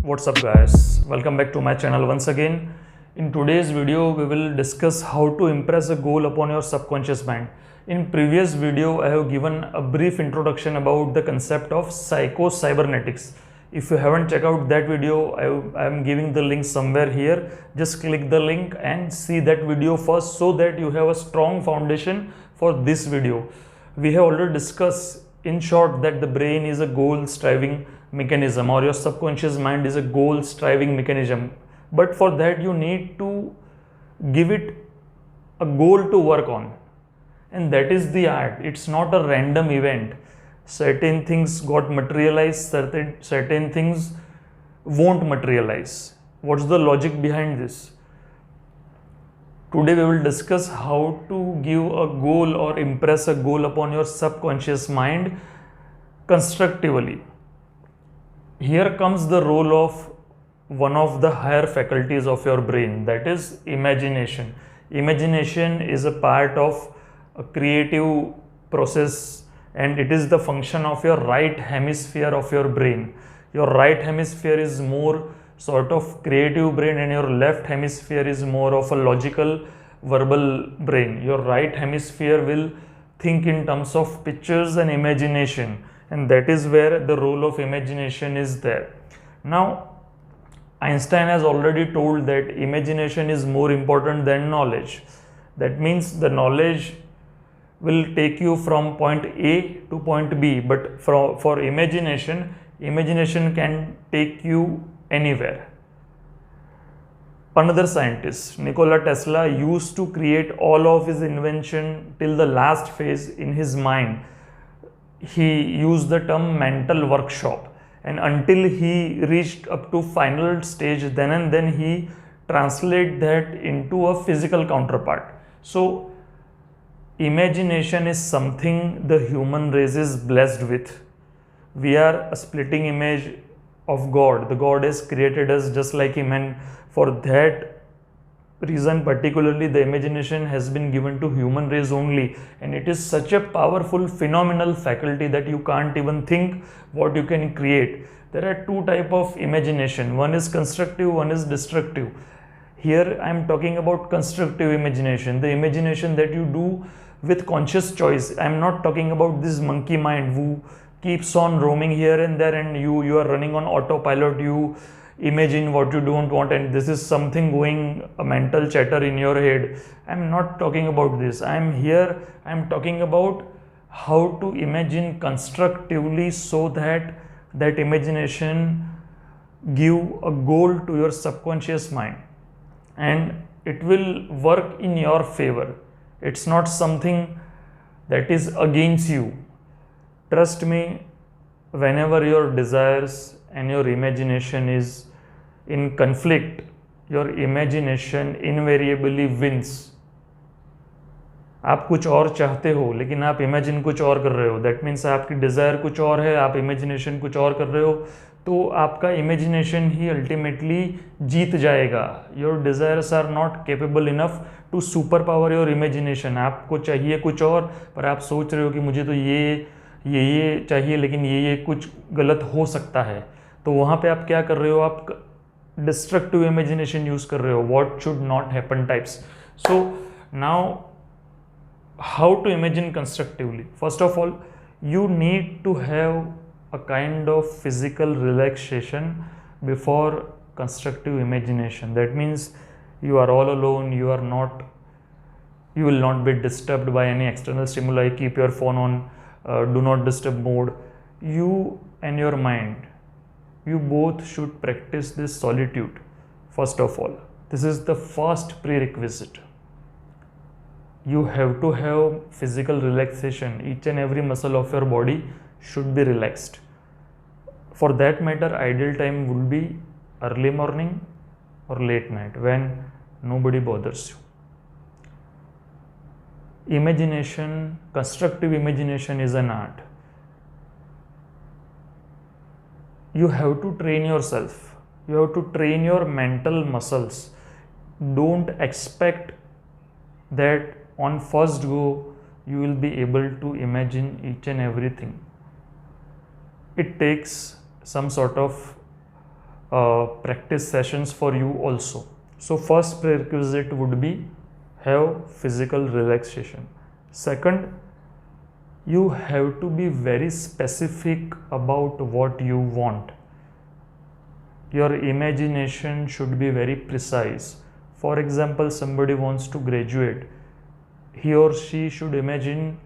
What's up guys, welcome back to my channel once again. In today's video we will discuss how to impress a goal upon your subconscious mind. In previous video I have given a brief introduction about the concept of psycho-cybernetics. If you haven't checked out that video, I am giving the link somewhere here. Just click the link and see that video first so that you have a strong foundation for this video. We have already discussed in short that the brain is a goal striving mechanism, or your subconscious mind is a goal striving mechanism, but for that you need to give it a goal to work on, and that is the art. It's not a random event. Certain things got materialized, certain things won't materialize. What's the logic behind this? Today we will discuss how to give a goal or impress a goal upon your subconscious mind constructively. Here comes the role of one of the higher faculties of your brain, that is imagination. Imagination is a part of a creative process, and it is the function of your right hemisphere of your brain. Your right hemisphere is more sort of creative brain, and your left hemisphere is more of a logical verbal brain. Your right hemisphere will think in terms of pictures and imagination, and that is where the role of imagination is there. Now, Einstein has already told that imagination is more important than knowledge. That means the knowledge will take you from point A to point B, but for imagination can take you anywhere. Another scientist, Nikola Tesla, used to create all of his invention till the last phase in his mind. He used the term mental workshop, and until he reached up to final stage, then and then he translate that into a physical counterpart. So imagination is something the human race is blessed with. We are a splitting image of God. The God has created us just like him, and for that reason particularly the imagination has been given to human race only, and it is such a powerful phenomenal faculty that you can't even think what you can create. There are two type of imagination. One is constructive, one is destructive. Here I am talking about constructive imagination, the imagination that you do with conscious choice. I am not talking about this monkey mind who keeps on roaming here and there, and you are running on autopilot. You imagine what you don't want, and this is something going a mental chatter in your head. I am not talking about this. I am talking about how to imagine constructively so that that imagination give a goal to your subconscious mind, and it will work in your favor. It's not something that is against you. Trust me, whenever your desires and your imagination is in conflict, your imagination invariably wins. आप कुछ और चाहते हो लेकिन आप imagine कुछ और कर रहे हो, दैट मीन्स आपकी डिज़ायर कुछ और है, आप इमेजिनेशन कुछ और कर रहे हो, तो आपका इमेजिनेशन ही अल्टीमेटली जीत जाएगा. Your desires are not capable enough to super power your imagination. आपको चाहिए कुछ और, पर आप सोच रहे हो कि मुझे तो ये चाहिए, लेकिन ये कुछ गलत हो सकता है. तो वहाँ पे आप क्या कर रहे हो, आप डिस्ट्रक्टिव इमेजिनेशन यूज़ कर रहे हो, what should not happen types. So now how to imagine constructively. First of all, you need to have a kind of physical relaxation before constructive imagination. That means you are all alone, you will not be disturbed by any external stimuli. Keep your phone on do not disturb mode. You and your mind, you both should practice this solitude. First of all, this is the first prerequisite. You have to have physical relaxation. Each and every muscle of your body should be relaxed. For that matter, ideal time would be early morning or late night when nobody bothers you. Imagination, constructive imagination is an art. You have to train yourself. You have to train your mental muscles. Don't expect that on first go you will be able to imagine each and everything. It takes some sort of practice sessions for you also. So first prerequisite would be have physical relaxation. Second, you have to be very specific about what you want. Your imagination should be very precise. For example, somebody wants to graduate. He or she should imagine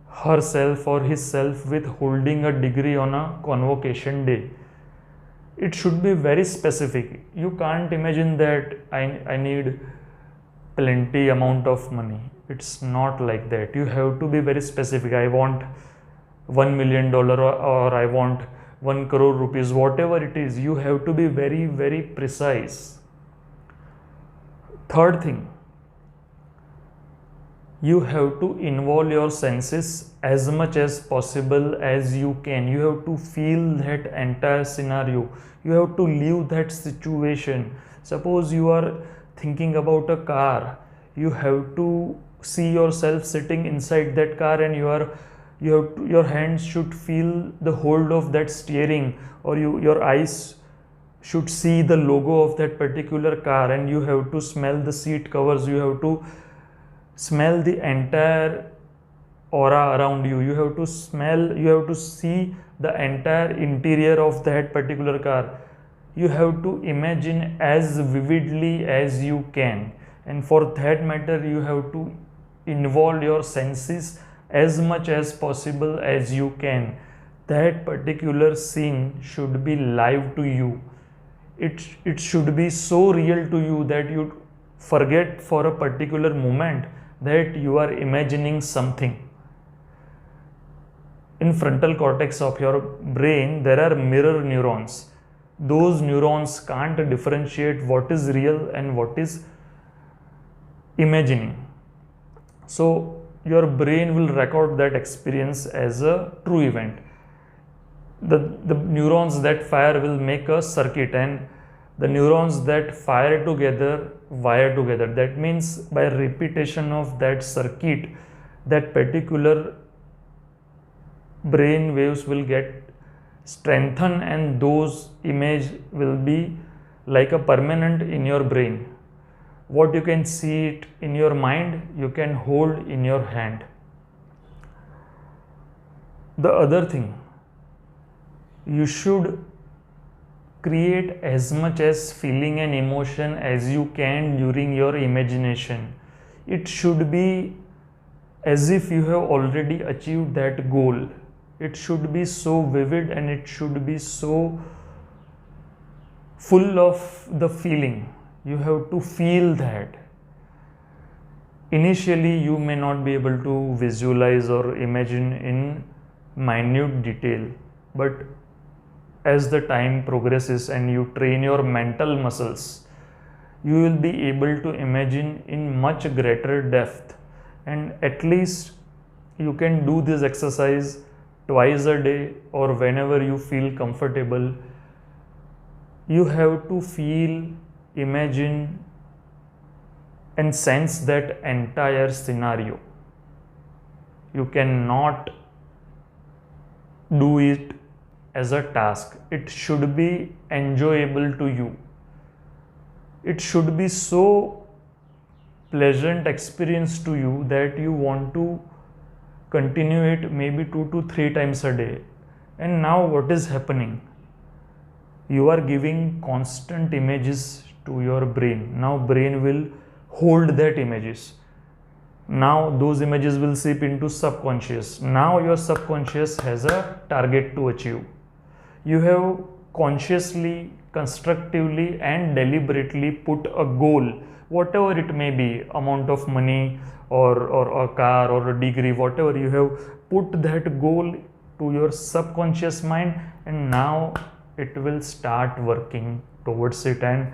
herself or himself with holding a degree on a convocation day. It should be very specific. You can't imagine that I need plenty amount of money. It's not like that. You have to be very specific. I want $1 million or I want 1 crore rupees, whatever it is. You have to be very, very precise. Third thing, you have to involve your senses as much as possible as you can. You have to feel that entire scenario. You have to live that situation. Suppose you are thinking about a car, you have to see yourself sitting inside that car, and your hands should feel the hold of that steering, or your eyes should see the logo of that particular car, and you have to smell the seat covers. You have to smell the entire aura around you. You have to see the entire interior of that particular car. You have to imagine as vividly as you can, and for that matter you have to involve your senses as much as possible as you can. That particular scene should be live to you. It should be so real to you that you forget for a particular moment that you are imagining something. In frontal cortex of your brain, there are mirror neurons. Those neurons can't differentiate what is real and what is imagining. So your brain will record that experience as a true event. The neurons that fire will make a circuit, and the neurons that fire together wire together. That means by repetition of that circuit, that particular brain waves will get strengthened, and those image will be like a permanent in your brain. What you can see it in your mind, you can hold in your hand. The other thing, you should create as much as feeling and emotion as you can during your imagination. It should be as if you have already achieved that goal. It should be so vivid, and it should be so full of the feeling. You have to feel that. Initially, you may not be able to visualize or imagine in minute detail, but as the time progresses and you train your mental muscles, you will be able to imagine in much greater depth. And at least you can do this exercise twice a day or whenever you feel comfortable. You have to feel, imagine, and sense that entire scenario. You cannot do it as a task. It should be enjoyable to you. It should be so pleasant experience to you that you want to continue it maybe 2 to 3 times a day. And now what is happening? You are giving constant images to your brain. Now brain will hold that images. Now those images will seep into subconscious. Now your subconscious has a target to achieve. You have consciously, constructively and deliberately put a goal, whatever it may be, amount of money or a car or a degree, whatever. You have put that goal to your subconscious mind, and now it will start working towards it. And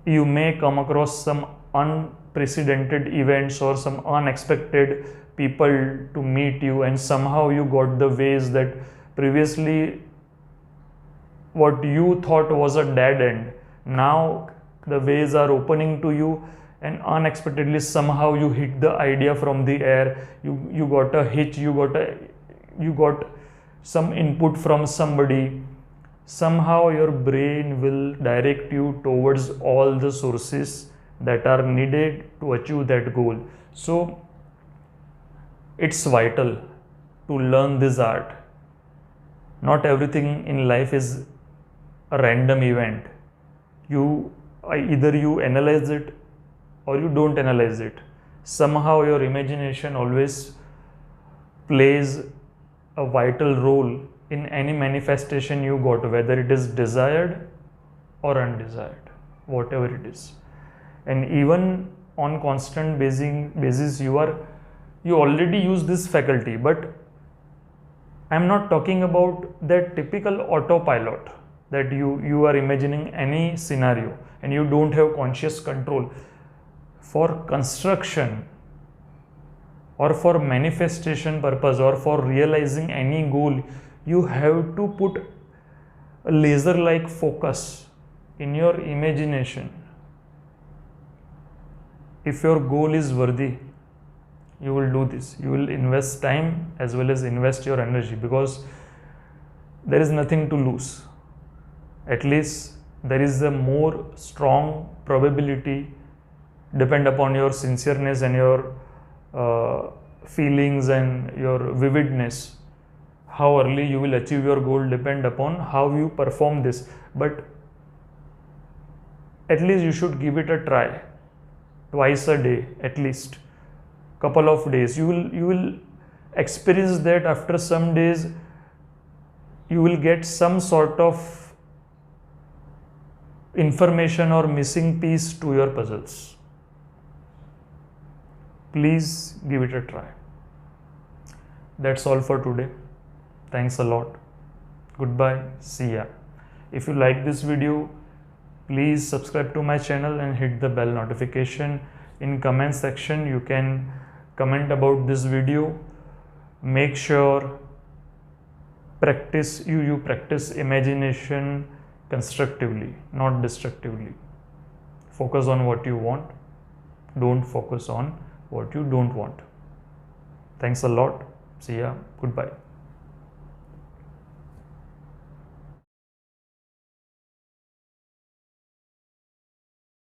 you may come across some unprecedented events or some unexpected people to meet you, and somehow you got the ways that previously what you thought was a dead end, now the ways are opening to you, and unexpectedly somehow you hit the idea from the air. You got a hitch, you got some input from somebody. somehow your brain will direct you towards all the sources that are needed to achieve that goal. So it's vital to learn this art. Not everything in life is a random event. Either you analyze it or you don't analyze it. Somehow your imagination always plays a vital role in any manifestation you got, whether it is desired or undesired, whatever it is. And even on constant basis you already use this faculty, but I'm not talking about that typical autopilot that you are imagining any scenario and you don't have conscious control. For construction or for manifestation purpose or for realizing any goal, you have to put a laser-like focus in your imagination. If your goal is worthy, you will do this. You will invest time as well as invest your energy, because there is nothing to lose. At least there is a more strong probability, depend upon your sincereness and your feelings and your vividness. How early you will achieve your goal depend upon how you perform this, but at least you should give it a try. Twice a day, at least couple of days. You will experience that after some days you will get some sort of information or missing piece to your puzzles. Please give it a try. That's all for today. Thanks a lot. Goodbye. See ya. If you like this video, please subscribe to my channel and hit the bell notification. In comment section you can comment about this video. Make sure you practice imagination constructively, not destructively. Focus on what you want. Don't focus on what you don't want. Thanks a lot. See ya. Goodbye.